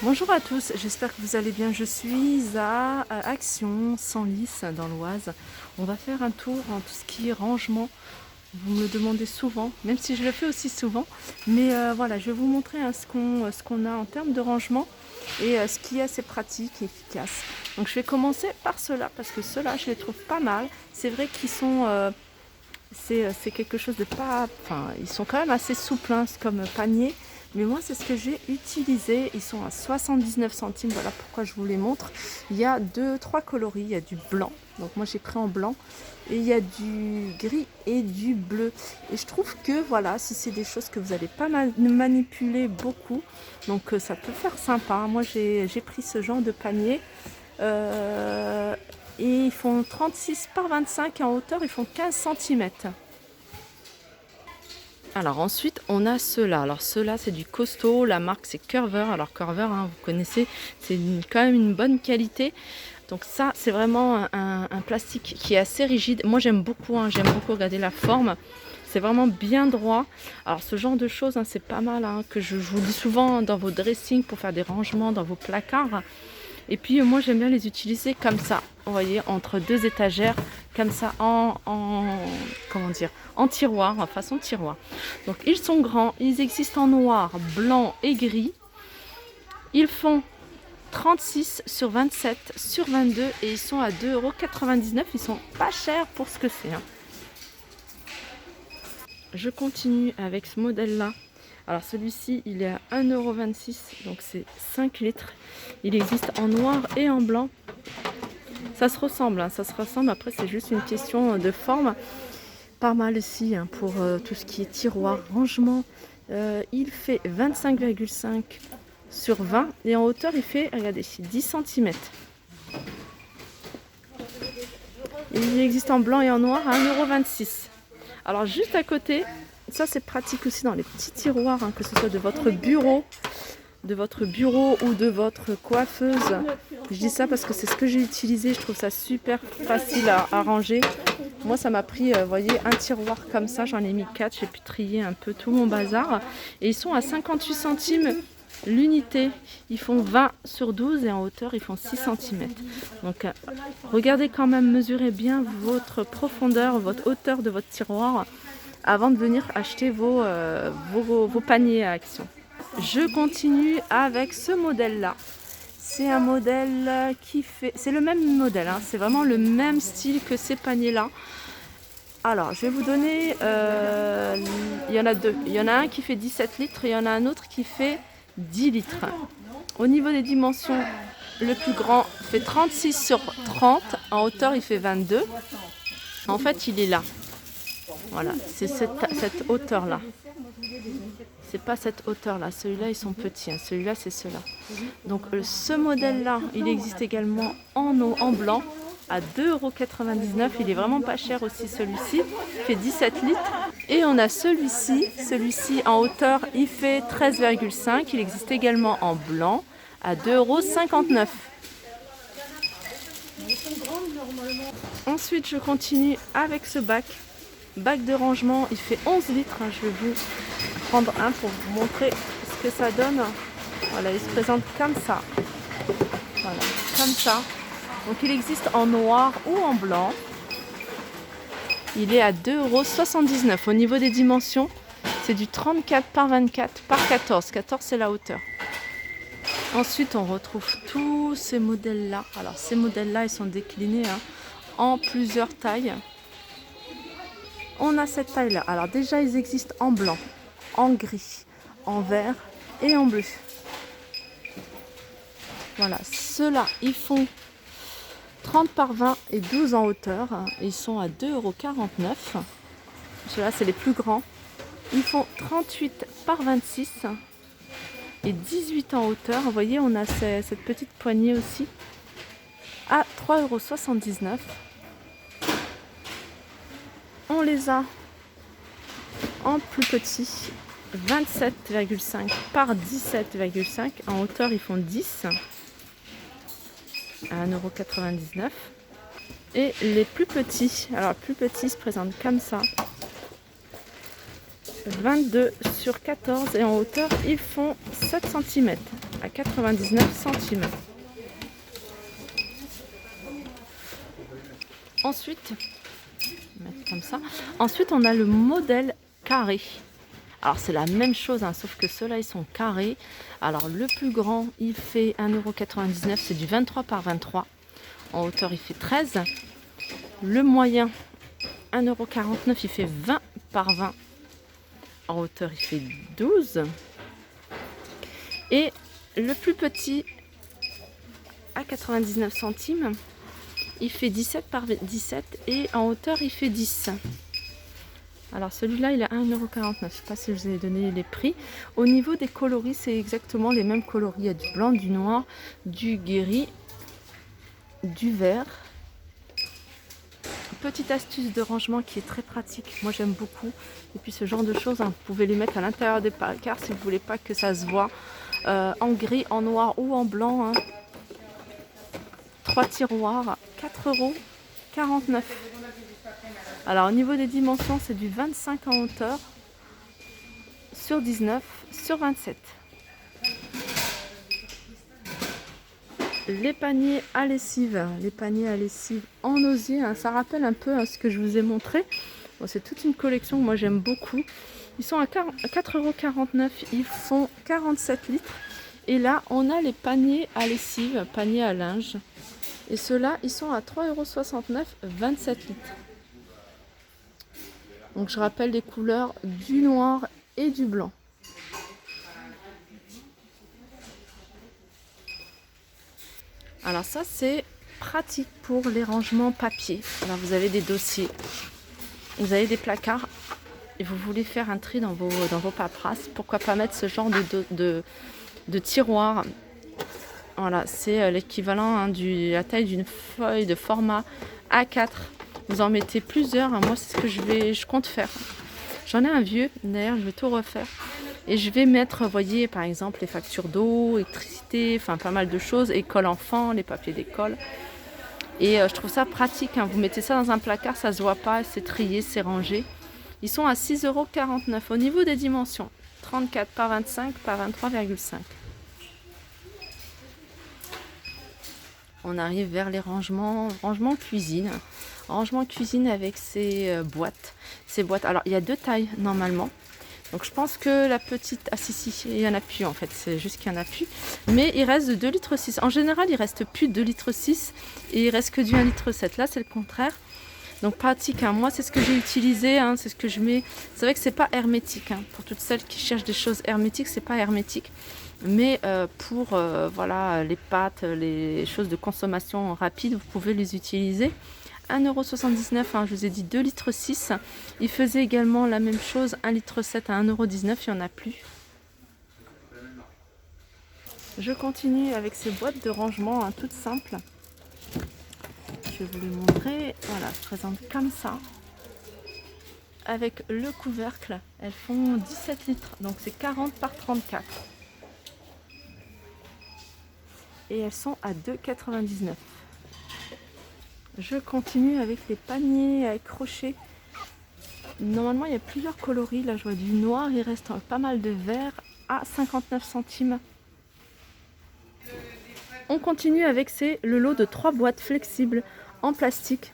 Bonjour à tous, j'espère que vous allez bien. Je suis à Action, Senlis, dans l'Oise. On va faire un tour en tout ce qui est rangement. Vous me le demandez souvent, même si je le fais aussi souvent. Mais voilà, je vais vous montrer ce qu'on a en termes de rangement et ce qui est assez pratique et efficace. Donc je vais commencer par ceux-là, parce que ceux-là, je les trouve pas mal. C'est vrai qu'ils sont... c'est quelque chose de pas... Enfin, ils sont quand même assez souples, hein, c'est comme panier. Mais moi, c'est ce que j'ai utilisé. Ils sont à 79 centimes. Voilà pourquoi je vous les montre. Il y a trois coloris. Il y a du blanc. Donc moi, j'ai pris en blanc. Et il y a du gris et du bleu. Et je trouve que, voilà, si c'est des choses que vous n'allez pas manipuler beaucoup, donc ça peut faire sympa. Moi, j'ai pris ce genre de panier. Et ils font 36 par 25 en hauteur. Ils font 15 centimètres. Alors ensuite, on a ceux-là. Alors ceux-là, c'est du costaud. La marque, c'est Curver. Alors Curver, hein, vous connaissez, c'est quand même une bonne qualité. Donc ça, c'est vraiment un plastique qui est assez rigide. Moi, j'aime beaucoup, hein, regarder la forme. C'est vraiment bien droit. Alors ce genre de choses, hein, c'est pas mal, hein, que je vous dis souvent dans vos dressings pour faire des rangements dans vos placards. Et puis moi j'aime bien les utiliser comme ça, vous voyez, entre deux étagères, comme ça comment dire, en tiroir, en façon tiroir. Donc ils sont grands, ils existent en noir, blanc et gris. Ils font 36 sur 27 sur 22 et ils sont à 2,99 €. Ils sont pas chers pour ce que c'est, hein. Je continue avec ce modèle-là. Alors celui-ci, il est à 1,26 €, donc c'est 5 litres. Il existe en noir et en blanc. Ça se ressemble, hein, ça se ressemble. Après, c'est juste une question de forme. Pas mal aussi, hein, pour tout ce qui est tiroir, rangement. Il fait 25,5 sur 20 et en hauteur, il fait, regardez ici, 10 centimètres. Il existe en blanc et en noir à 1,26 €. Alors juste à côté, ça c'est pratique aussi dans les petits tiroirs, hein, que ce soit de votre bureau ou de votre coiffeuse. Je dis ça parce que c'est ce que j'ai utilisé, je trouve ça super facile à ranger. Moi ça m'a pris, vous voyez, un tiroir comme ça, j'en ai mis 4, j'ai pu trier un peu tout mon bazar. Et ils sont à 58 centimes l'unité. Ils font 20 sur 12 et en hauteur ils font 6 centimètres. Donc regardez quand même, mesurez bien votre profondeur, votre hauteur de votre tiroir avant de venir acheter vos paniers à Action. Je continue avec ce modèle-là. C'est un modèle qui fait... C'est le même modèle, hein, c'est vraiment le même style que ces paniers-là. Alors, je vais vous donner... il y en a deux. Il y en a un qui fait 17 litres et il y en a un autre qui fait 10 litres. Au niveau des dimensions, le plus grand fait 36 sur 30. En hauteur, il fait 22. En fait, il est là. Voilà, c'est cette hauteur-là. C'est pas cette hauteur-là. Celui-là, ils sont petits, hein. Celui-là, c'est ceux-là. Donc, ce modèle-là, il existe également en blanc à 2,99 €. Il est vraiment pas cher aussi, celui-ci. Il fait 17 litres. Et on a celui-ci. Celui-ci, en hauteur, il fait 13,5 €. Il existe également en blanc à 2,59 €. Ensuite, je continue avec ce bac de rangement. Il fait 11 litres. Je vais vous prendre un pour vous montrer ce que ça donne. Voilà, il se présente comme ça. Voilà, comme ça. Donc il existe en noir ou en blanc. Il est à 2,79 €. Au niveau des dimensions, c'est du 34 par 24 par 14. 14, c'est la hauteur. Ensuite, on retrouve tous ces modèles-là. Alors ces modèles-là, ils sont déclinés, hein, en plusieurs tailles. On a cette taille-là. Alors déjà, ils existent en blanc, en gris, en vert et en bleu. Voilà, ceux-là, ils font 30 par 20 et 12 en hauteur. Ils sont à 2,49 €. Ceux-là, c'est les plus grands. Ils font 38 par 26 et 18 en hauteur. Vous voyez, on a cette petite poignée aussi à 3,79 €. On les a en plus petit, 27,5 par 17,5. En hauteur, ils font 10 à 1,99 €. Et les plus petits, alors plus petits se présentent comme ça. 22 sur 14 et en hauteur, ils font 7 cm. à 99 centimes. Ensuite, mettre comme ça. Ensuite, on a le modèle carré. Alors c'est la même chose, hein, sauf que ceux-là, ils sont carrés. Alors le plus grand, il fait 1,99 €, c'est du 23 par 23. En hauteur, il fait 13. Le moyen, 1,49 €, il fait 20 par 20. En hauteur, il fait 12. Et le plus petit, à 99 centimes, il fait 17 par 17 et en hauteur, il fait 10. Alors celui-là, il est à 1,49 €. Je ne sais pas si je vous ai donné les prix. Au niveau des coloris, c'est exactement les mêmes coloris. Il y a du blanc, du noir, du gris, du vert. Petite astuce de rangement qui est très pratique. Moi, j'aime beaucoup. Et puis ce genre de choses, hein, vous pouvez les mettre à l'intérieur des placards si vous ne voulez pas que ça se voit. En gris, en noir ou en blanc. Hein. 3 tiroirs, 4,49 €. Alors au niveau des dimensions, c'est du 25 en hauteur sur 19 sur 27. Les paniers à lessive en osier, hein, ça rappelle un peu ce que je vous ai montré. Bon, c'est toute une collection que moi j'aime beaucoup. Ils sont à 4,49 €, ils font 47 litres. Et là, on a les paniers à lessive, paniers à linge. Et ceux-là, ils sont à 3,69 €, 27 litres. Donc je rappelle les couleurs du noir et du blanc. Alors ça, c'est pratique pour les rangements papier. Alors vous avez des dossiers, vous avez des placards et vous voulez faire un tri dans vos paperasses. Pourquoi pas mettre ce genre de tiroir. Voilà, c'est l'équivalent, hein, de la taille d'une feuille de format A4. Vous en mettez plusieurs. Hein. Moi, c'est ce que je compte faire. J'en ai un vieux, d'ailleurs, je vais tout refaire. Et je vais mettre, vous voyez, par exemple, les factures d'eau, électricité, enfin pas mal de choses, école enfant, les papiers d'école. Et je trouve ça pratique, hein. Vous mettez ça dans un placard, ça se voit pas, c'est trié, c'est rangé. Ils sont à 6,49 € au niveau des dimensions. 34 par 25 par 23,5. On arrive vers les rangements cuisine. Rangement cuisine avec ces boîtes. Alors, il y a 2 tailles normalement. Donc je pense que la petite... Ah si, il y en a plus en fait, c'est juste qu'il y en a plus. Mais il reste de 2,6 litres. En général, il reste plus de 2,6 litres et il reste que du 1,7 litre. Là, c'est le contraire. Donc pratique, hein. Moi c'est ce que j'ai utilisé, hein. C'est ce que je mets. C'est vrai que c'est pas hermétique, hein. Pour toutes celles qui cherchent des choses hermétiques, c'est pas hermétique. Mais pour voilà, les pâtes, les choses de consommation rapide, vous pouvez les utiliser. 1,79 €, hein, je vous ai dit 2,6 litres. Il faisait également la même chose, 1,7 litre à 1,19 €, il n'y en a plus. Je continue avec ces boîtes de rangement, hein, toutes simples. Je vais vous les montrer. Voilà, je présente comme ça. Avec le couvercle, elles font 17 litres, donc c'est 40 par 34. Et elles sont à 2,99 €. Je continue avec les paniers à crochets. Normalement, il y a plusieurs coloris. Là, je vois du noir, il reste pas mal de vert à 59 centimes. On continue avec le lot de 3 boîtes flexibles en plastique.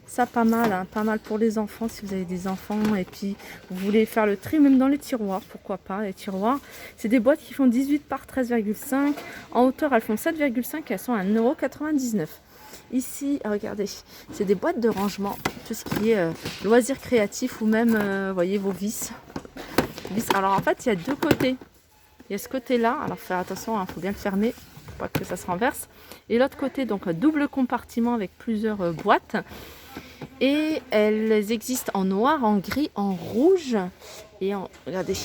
Ça, pas mal, hein, pas mal pour les enfants, si vous avez des enfants et puis vous voulez faire le tri même dans les tiroirs, pourquoi pas, les tiroirs. C'est des boîtes qui font 18 par 13,5. En hauteur, elles font 7,5 et elles sont à 1,99 €. Ici, regardez, c'est des boîtes de rangement, tout ce qui est loisirs créatifs ou même, voyez, vos vis. Alors en fait, il y a 2 côtés. Il y a ce côté-là, alors faire attention, il faut bien le fermer, pour pas que ça se renverse. Et l'autre côté, donc un double compartiment avec plusieurs boîtes. Et elles existent en noir, en gris, en rouge. Et regardez,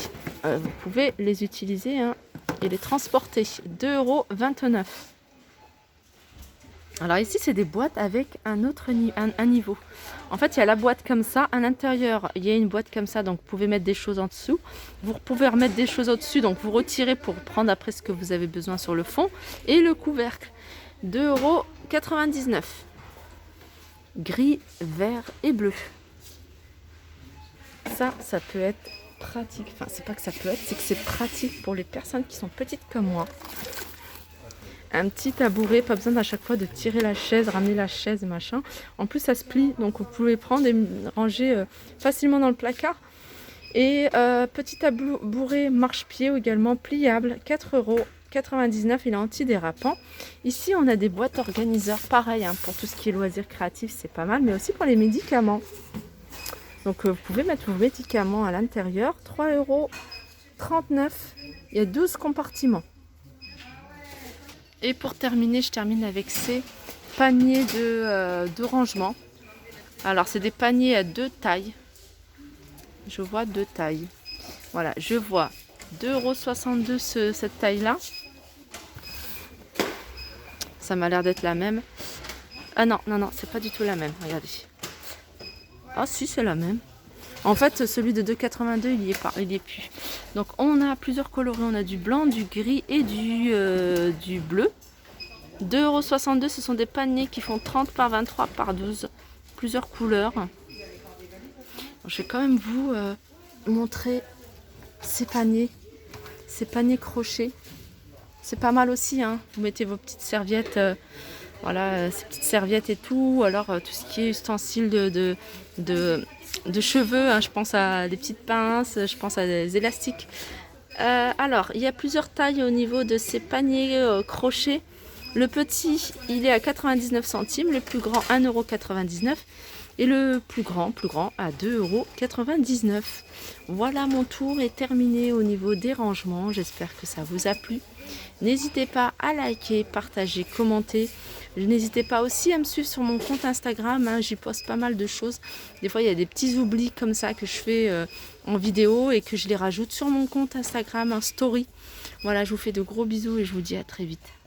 vous pouvez les utiliser, hein, et les transporter. 2,29 €. Alors ici, c'est des boîtes avec un autre niveau. En fait, il y a la boîte comme ça. À l'intérieur, il y a une boîte comme ça, donc vous pouvez mettre des choses en dessous. Vous pouvez remettre des choses au-dessus, donc vous retirez pour prendre après ce que vous avez besoin sur le fond. Et le couvercle, 2,99 €. Gris, vert et bleu. Ça peut être pratique. Enfin, c'est pas que ça peut être, c'est que c'est pratique pour les personnes qui sont petites comme moi. Un petit tabouret, pas besoin à chaque fois de tirer la chaise, ramener la chaise et machin. En plus ça se plie, donc vous pouvez prendre et ranger facilement dans le placard. Et petit tabouret marche-pied également pliable, 4,99 €, il est antidérapant. Ici on a des boîtes organiseurs, pareil hein, pour tout ce qui est loisirs créatifs, c'est pas mal, mais aussi pour les médicaments. Donc vous pouvez mettre vos médicaments à l'intérieur, 3,39 €, il y a 12 compartiments. Et pour terminer, je termine avec ces paniers de rangement. Alors c'est des paniers à 2 tailles. Je vois 2 tailles. Voilà, je vois 2,62 € cette taille-là. Ça m'a l'air d'être la même. Ah non, non, non, c'est pas du tout la même. Regardez. Ah si, c'est la même. En fait, celui de 2,82 €, il y est pas, il y est plus. Donc on a plusieurs coloris, on a du blanc, du gris et du bleu. 2,62 €, ce sont des paniers qui font 30 par 23 par 12, plusieurs couleurs. Alors, je vais quand même vous montrer ces paniers crochets. C'est pas mal aussi, hein. Vous mettez vos petites serviettes, voilà, ces petites serviettes et tout, alors tout ce qui est ustensiles de cheveux, hein. Je pense à des petites pinces, je pense à des élastiques. Alors, il y a plusieurs tailles au niveau de ces paniers crochets. Le petit, il est à 99 centimes, le plus grand 1,99 € et le plus grand à 2,99 €. Voilà, mon tour est terminé au niveau des rangements. J'espère que ça vous a plu. N'hésitez pas à liker, partager, commenter. N'hésitez pas aussi à me suivre sur mon compte Instagram, hein, j'y poste pas mal de choses. Des fois, il y a des petits oublis comme ça que je fais en vidéo et que je les rajoute sur mon compte Instagram, un story. Voilà, je vous fais de gros bisous et je vous dis à très vite.